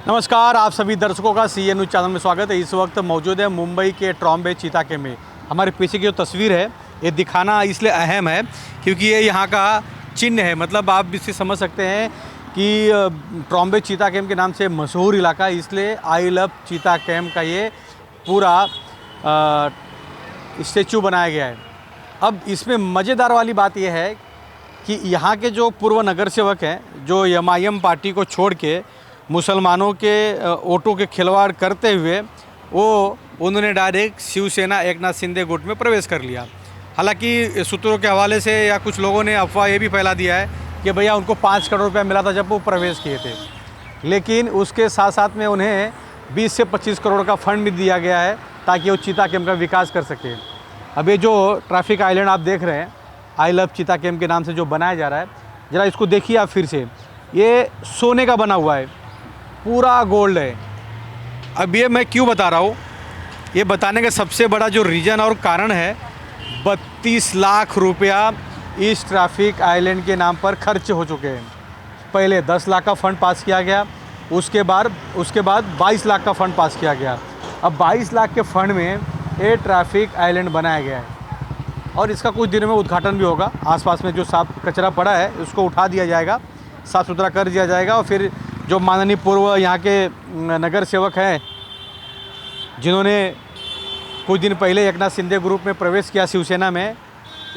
नमस्कार, आप सभी दर्शकों का सी एन न्यूज़ चैनल में स्वागत है। इस वक्त मौजूद है मुंबई के ट्रॉम्बे चीता कैंप में। हमारे पीछे की जो तस्वीर है ये दिखाना इसलिए अहम है क्योंकि ये यहाँ का चिन्ह है। मतलब आप इससे समझ सकते हैं कि ट्रॉम्बे चीता कैंप के नाम से मशहूर इलाका, इसलिए आई लव चीता कैंप का ये पूरा स्टेचू बनाया गया है। अब इसमें मज़ेदार वाली बात यह है कि यहाँ के जो पूर्व नगर सेवक हैं, जो एमआईएम पार्टी को छोड़ के मुसलमानों के वोटों के खिलवाड़ करते हुए उन्होंने डायरेक्ट शिवसेना एकनाथ शिंदे गुट में प्रवेश कर लिया। हालांकि सूत्रों के हवाले से या कुछ लोगों ने अफवाह ये भी फैला दिया है कि भैया उनको 5 करोड़ रुपया मिला था जब वो प्रवेश किए थे, लेकिन उसके साथ साथ में उन्हें 20 से 25 करोड़ का फंड भी दिया गया है ताकि वो चीता कैंप का विकास कर सके। अब ये जो ट्रैफिक आइलैंड आप देख रहे हैं, आई लव चीता कैंप के नाम से जो बनाया जा रहा है, ज़रा इसको देखिए आप फिर से। ये सोने का बना हुआ है, पूरा गोल्ड है। अब ये मैं क्यों बता रहा हूँ, ये बताने का सबसे बड़ा जो रीज़न और कारण है, 32 लाख रुपया इस ट्रैफिक आइलैंड के नाम पर खर्च हो चुके हैं। पहले 10 लाख का फ़ंड पास किया गया, उसके बाद 22 लाख का फ़ंड पास किया गया। अब 22 लाख के फ़ंड में ये ट्रैफिक आइलैंड बनाया गया है और इसका कुछ दिनों में उद्घाटन भी होगा। आसपास में जो साफ कचरा पड़ा है उसको उठा दिया जाएगा, साफ़ सुथरा कर दिया जाएगा और फिर जो माननीय पूर्व यहाँ के नगर सेवक हैं, जिन्होंने कुछ दिन पहले एकनाथ शिंदे ग्रुप में प्रवेश किया शिवसेना में,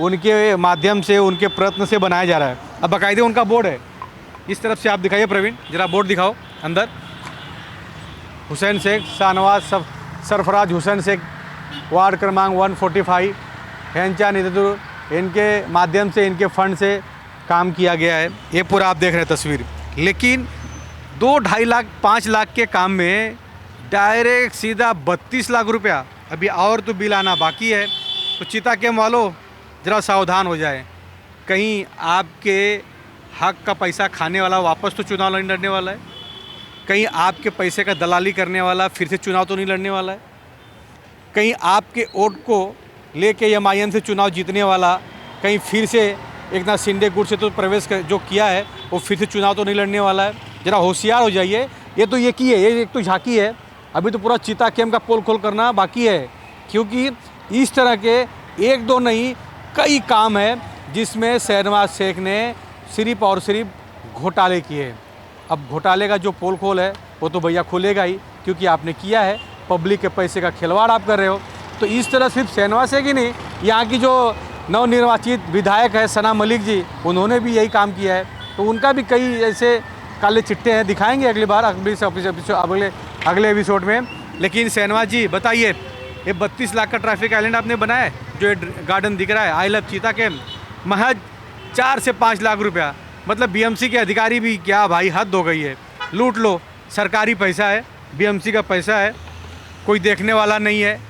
उनके माध्यम से, उनके प्रयत्न से बनाया जा रहा है। अब बाकायदे उनका बोर्ड है। इस तरफ से आप दिखाइए प्रवीण, ज़रा बोर्ड दिखाओ अंदर। हुसैन शेख, शाहनवाज सरफराज हुसैन शेख, वार्ड क्रमांक 145, हैंचा निदुर, इनके माध्यम से, इनके फंड से काम किया गया है। ये पूरा आप देख रहे हैं तस्वीर। लेकिन 2-2.5 लाख 5 लाख के काम में डायरेक्ट सीधा 32 लाख रुपया, अभी और तो बिल आना बाकी है। तो चीता कैंप वालों ज़रा सावधान हो जाए, कहीं आपके हक का पैसा खाने वाला वापस तो चुनाव नहीं लड़ने वाला है, कहीं आपके पैसे का दलाली करने वाला फिर से चुनाव तो नहीं लड़ने वाला है, कहीं आपके वोट को लेके एमआईएम से चुनाव जीतने वाला कहीं फिर से एकनाथ शिंदे गुट से तो प्रवेश जो किया है वो फिर से चुनाव तो नहीं लड़ने वाला है। ज़रा होशियार हो जाइए। ये तो ये की है, ये एक तो झांकी है, अभी तो पूरा चीता कैंप का पोल खोल करना बाकी है, क्योंकि इस तरह के 1-2 नहीं कई काम है जिसमें शहनवाज शेख ने सिर्फ और सिर्फ घोटाले किए। अब घोटाले का जो पोल खोल है वो तो भैया खुलेगा ही, क्योंकि आपने किया है, पब्लिक के पैसे का खिलवाड़ आप कर रहे हो। तो इस तरह सिर्फ शहनवाज शेख ही नहीं, यहाँ की जो नवनिर्वाचित विधायक है सना मलिक जी, उन्होंने भी यही काम किया है। तो उनका भी कई ऐसे काले चिट्टे हैं, दिखाएंगे अगली बार अगले एपिसोड में। लेकिन शहनवाज जी बताइए, ये 32 लाख का ट्रैफिक आइलैंड आपने बनाया है, जो गार्डन दिख रहा है आई लव चीता कैंप, महज 4 से 5 लाख रुपया। मतलब बीएमसी के अधिकारी भी क्या भाई, हद हो गई है। लूट लो, सरकारी पैसा है, बीएमसी का पैसा है, कोई देखने वाला नहीं है,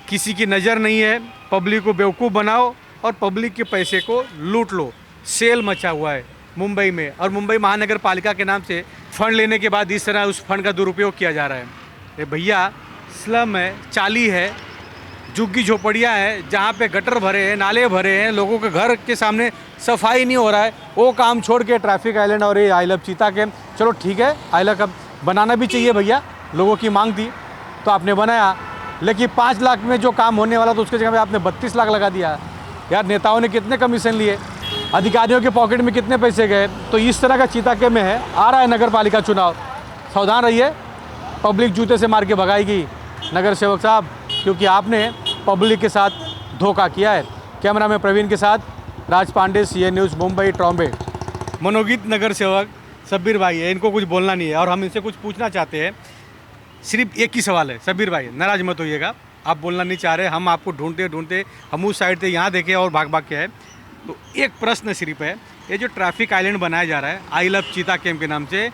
किसी की नज़र नहीं है, पब्लिक को बेवकूफ़ बनाओ और पब्लिक के पैसे को लूट लो। सेल मचा हुआ है मुंबई में, और मुंबई महानगर पालिका के नाम से फ़ंड लेने के बाद इस तरह उस फंड का दुरुपयोग किया जा रहा है। ये भैया स्लम है, चाली है, झुग्गी झोपड़ियाँ हैं, जहाँ पे गटर भरे हैं, नाले भरे हैं, लोगों के घर के सामने सफाई नहीं हो रहा है, वो काम छोड़ के ट्रैफिक आइलैंड और ये आई लव चीता कैंप। चलो ठीक है, आई लव का बनाना भी चाहिए भैया, लोगों की मांग थी तो आपने बनाया, लेकिन 5 लाख में जो काम होने वाला तो उसके जगह पे आपने 32 लाख लगा दिया। यार नेताओं ने कितने कमीशन लिए, अधिकारियों के पॉकेट में कितने पैसे गए। तो इस तरह का चीता कैंप में है। आ रहा है नगर पालिका चुनाव, सावधान रहिए, पब्लिक जूते से मार के भगाएगी नगर सेवक साहब, क्योंकि आपने पब्लिक के साथ धोखा किया है। कैमरा में प्रवीण के साथ राज पांडे, CN न्यूज़ मुंबई ट्रॉम्बे। मनोगीत नगर सेवक शब्बीर भाई है, इनको कुछ बोलना नहीं है और हम इनसे कुछ पूछना चाहते हैं। सिर्फ एक ही सवाल है, शब्बीर भाई नाराज़ मत होइएगा, आप बोलना नहीं चाह रहे, हम आपको ढूंढते हम उस साइड से यहाँ देखे और भाग के आए। तो एक प्रश्न सिर्फ है, ये जो ट्रैफिक आइलैंड बनाया जा रहा है आई लव चीता कैंप के नाम से,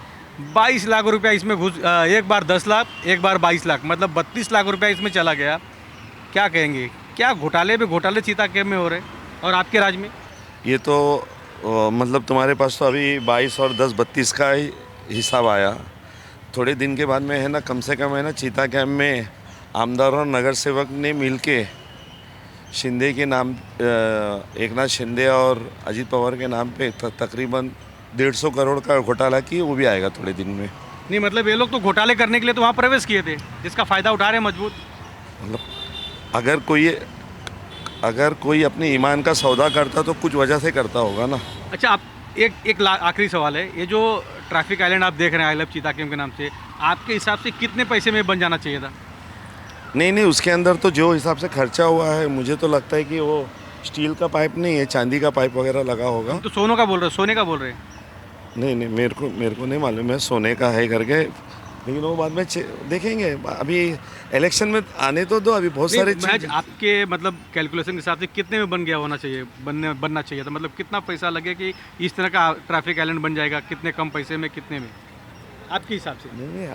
22 लाख रुपया इसमें एक बार 10 लाख, एक बार 22 लाख, मतलब 32 लाख रुपया इसमें चला गया। क्या कहेंगे, क्या घोटाले पे घोटाले चीता कैंप में हो रहे और आपके राज्य में? ये तो मतलब तुम्हारे पास तो अभी 22 और 10 32 का ही हिसाब आया। थोड़े दिन के बाद में है ना, कम से कम है ना, चीता कैंप में आमदार और नगर सेवक ने मिलके शिंदे के नाम, एकनाथ शिंदे और अजीत पवार के नाम पे तकरीबन 150 करोड़ का घोटाला की, वो भी आएगा थोड़े दिन में। नहीं मतलब ये लोग तो घोटाले करने के लिए तो वहाँ प्रवेश किए थे, जिसका फ़ायदा उठा रहे हैं मजबूत। मतलब अगर कोई अपने ईमान का सौदा करता तो कुछ वजह से करता होगा ना। अच्छा, आप एक आखिरी सवाल है, ये जो ट्रैफिक आइलैंड आप देख रहे हैं आई लव चीता कैंप के नाम से, आपके हिसाब से कितने पैसे में बन जाना चाहिए था? नहीं, उसके अंदर तो जो हिसाब से खर्चा हुआ है मुझे तो लगता है कि वो स्टील का पाइप नहीं है, चांदी का पाइप वगैरह लगा होगा। हम तो सोने का बोल रहे हैं, सोने का बोल रहे हैं। नहीं, मेरे को नहीं मालूम है सोने का है करके, लेकिन वो बाद में देखेंगे। अभी इलेक्शन में आने तो दो, अभी बहुत सारे महज आपके मतलब कैलकुलेशन के हिसाब से कितने में बन गया होना चाहिए, बनना चाहिए था? मतलब कितना पैसा लगे कि इस तरह का ट्रैफिक आइलैंड बन जाएगा, कितने कम पैसे में, कितने में आपके हिसाब से? नहीं,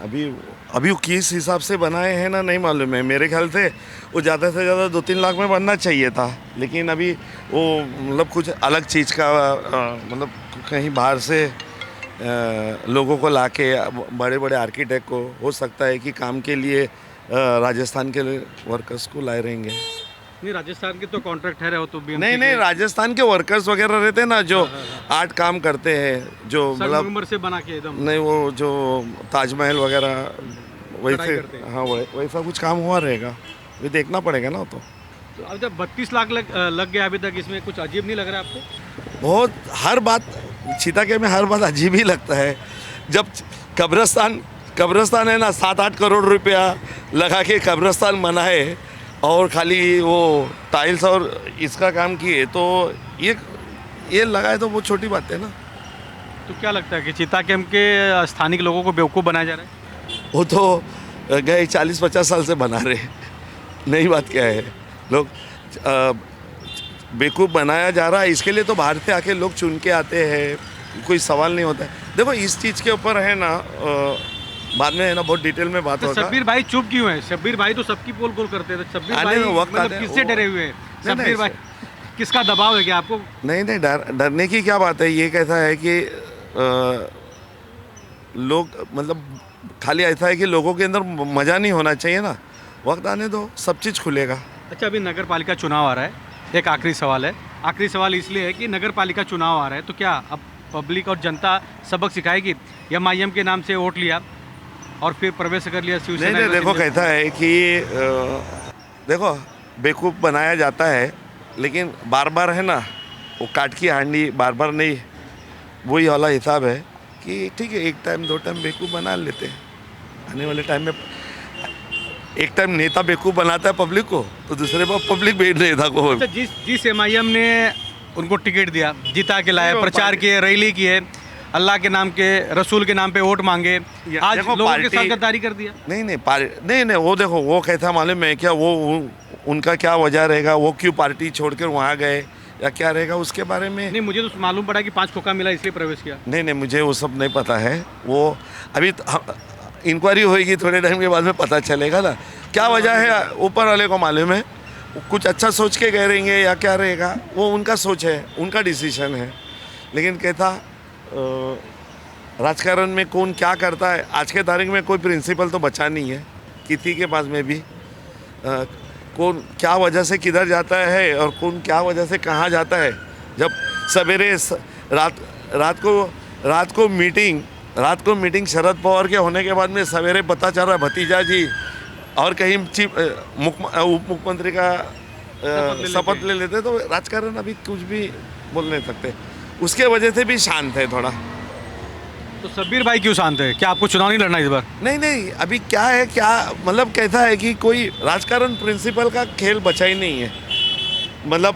अभी वो किस हिसाब से बनाए हैं ना नहीं मालूम है। मेरे ख्याल से वो ज़्यादा से ज़्यादा 2-3 लाख में बनना चाहिए था, लेकिन अभी वो मतलब कुछ अलग चीज़ का मतलब कहीं बाहर से लोगों को लाके बड़े बड़े आर्किटेक्ट को हो सकता है कि काम के लिए राजस्थान के वर्कर्स को लाए रहेंगे। नहीं, राजस्थान के तो कॉन्ट्रैक्ट है, वो तो नहीं, राजस्थान के वर्कर्स वगैरह रहते हैं ना जो आर्ट काम करते हैं, जो मतलब से बना के एकदम। नहीं, वो जो ताजमहल वगैरह वैसे, हाँ वैसा कुछ काम हुआ रहेगा, ये देखना पड़ेगा ना। तो अब जब 32 लाख लग गया अभी तक, इसमें कुछ अजीब नहीं लग रहा आपको? बहुत, हर बात चीता के में हर बात अजीब ही लगता है। जब कब्रिस्तान है ना, 7-8 करोड़ रुपया लगा के कब्रिस्तान बनाए और खाली वो टाइल्स और इसका काम किए, तो ये लगाए तो वो छोटी बात है ना। तो क्या लगता है कि चीता कैंप के स्थानिक लोगों को बेवकूफ़ बनाया जा रहा है? वो तो गए 40-50 साल से बना रहे, नई बात क्या है। लोग बेवकूफ़ बनाया जा रहा है, इसके लिए तो बाहर से आके लोग चुन के आते हैं, कोई सवाल नहीं होता है। देखो इस चीज़ के ऊपर है ना, बाद में है ना बहुत डिटेल में बात तो होगा। शब्बीर भाई चुप क्यों है? शब्बीर भाई तो सबकी पोल गोल करते थे। शब्बीर भाई मतलब किससे डरे हुए हैं? शब्बीर भाई किसका दबाव है क्या आपको? नहीं, डरने की क्या बात है। ये कैसा है कि लोग मतलब खाली ऐसा है कि लोगों के अंदर मज़ा नहीं होना चाहिए ना। वक्त आने दो, सब चीज़ खुलेगा। अच्छा, अभी नगर पालिका चुनाव आ रहा है, एक आखिरी सवाल है। आखिरी सवाल इसलिए है कि नगर पालिका चुनाव आ रहा है, तो क्या अब पब्लिक और जनता सबक सिखाएगी? एमआईएम के नाम से वोट लिया और फिर प्रवेश कर लिया शिवसेना। नहीं, देखो कैसा है कि देखो बेवकूफ़ बनाया जाता है, लेकिन बार बार है ना वो काट की हांडी बार बार नहीं, वही वाला हिसाब है कि ठीक है, 1 टाइम 2 टाइम बेवकूफ़ बना लेते हैं। आने वाले टाइम में एक टाइम नेता बेवकूफ़ बनाता है पब्लिक को, तो दूसरे बार पब्लिक भी नेता को। अच्छा, जिस एमआईएम ने उनको टिकट दिया, जिता के लाए, प्रचार किए, रैली किए, अल्लाह के नाम के, रसूल के नाम पे वोट मांगे, आज लोगों के साथ गद्दारी कर दिया। नहीं, वो देखो वो कैसा मालूम है क्या, वो उनका क्या वजह रहेगा, वो क्यों पार्टी छोड़कर वहाँ गए या क्या रहेगा उसके बारे में नहीं, मुझे तो मालूम पड़ा कि 5 खोखा मिला इसलिए प्रवेश किया। नहीं, मुझे वो सब नहीं पता है। वो अभी इंक्वायरी होएगी, थोड़े टाइम के बाद में पता चलेगा ना क्या वजह है, ऊपर वाले को मालूम है। कुछ अच्छा सोच के गए रहेंगे या क्या रहेगा, वो उनका सोच है, उनका डिसीजन है। लेकिन कहता राजकारण में कौन क्या करता है, आज के तारीख में कोई प्रिंसिपल तो बचा नहीं है किसी के पास में भी। कौन क्या वजह से किधर जाता है और कौन क्या वजह से कहाँ जाता है। जब सवेरे रात को मीटिंग शरद पवार के होने के बाद में सवेरे पता चल रहा है भतीजा जी और कहीं उप मुख्यमंत्री का शपथ ले लेते, तो राजकारण अभी कुछ भी बोल नहीं सकते। उसके वजह से भी शांत है थोड़ा। तो शब्बीर भाई क्यों शांत है? क्या आपको चुनाव नहीं लड़ना इस बार? नहीं, अभी क्या है, क्या मतलब कैसा है कि कोई राजकारण प्रिंसिपल का खेल बचा ही नहीं है। मतलब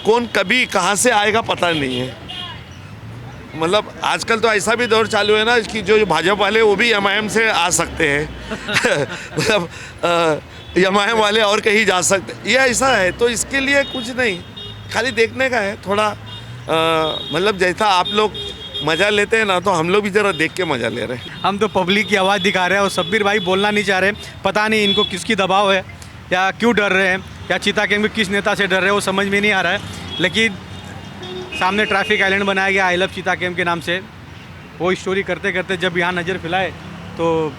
कौन कभी कहाँ से आएगा पता नहीं है। मतलब आजकल तो ऐसा भी दौर चालू है ना कि जो भाजपा वाले वो भी एमआईएम से आ सकते हैं। मतलब एमआईएम वाले और कहीं जा सकते, ये ऐसा है। तो इसके लिए कुछ नहीं, खाली देखने का है थोड़ा। मतलब जैसा आप लोग मज़ा लेते हैं ना, तो हम लोग भी ज़रा देख के मज़ा ले रहे हैं। हम तो पब्लिक की आवाज़ दिखा रहे हैं और शब्बीर भाई बोलना नहीं चाह रहे। पता नहीं इनको किसकी दबाव है या क्यों डर रहे हैं, या चीता कैंप में किस नेता से डर रहे हैं, वो समझ में नहीं आ रहा है। लेकिन सामने ट्रैफिक आइलैंड बनाया गया आई लव चीता कैंप के नाम से। वो स्टोरी करते करते जब यहाँ नज़र फिलाए तो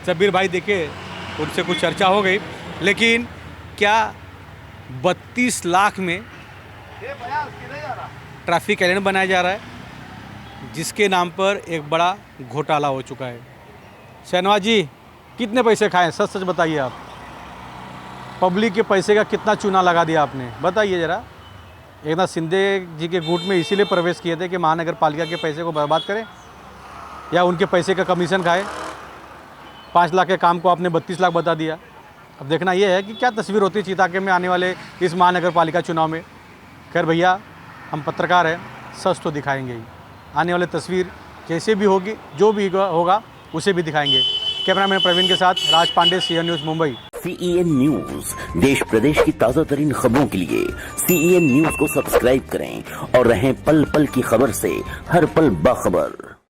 शब्बीर भाई देखे, उनसे कुछ चर्चा हो गई। लेकिन क्या 32 लाख में ट्रैफिक आइलैंड बनाया जा रहा है? जिसके नाम पर एक बड़ा घोटाला हो चुका है। शहनवाज जी, कितने पैसे खाए? सच सच बताइए आप। पब्लिक के पैसे का कितना चूना लगा दिया आपने, बताइए ज़रा। एकनाथ शिंदे जी के गुट में इसीलिए प्रवेश किए थे कि महानगर पालिका के पैसे को बर्बाद करें या उनके पैसे का कमीशन खाए। 5 लाख के काम को आपने 32 लाख बता दिया। अब देखना यह है कि क्या तस्वीर होती है चीताके में आने वाले इस महानगर पालिका चुनाव में। खैर भैया, हम पत्रकार हैं, सच तो दिखाएंगे ही। आने वाली तस्वीर कैसे भी होगी, जो भी होगा उसे भी दिखाएंगे। कैमरामैन प्रवीण के साथ Raj Pandey, CN news Mumbai. CEN news देश प्रदेश की ताजा तरीन खबरों के लिए CEN न्यूज को सब्सक्राइब करें और रहें पल पल की खबर से हर पल बाखबर।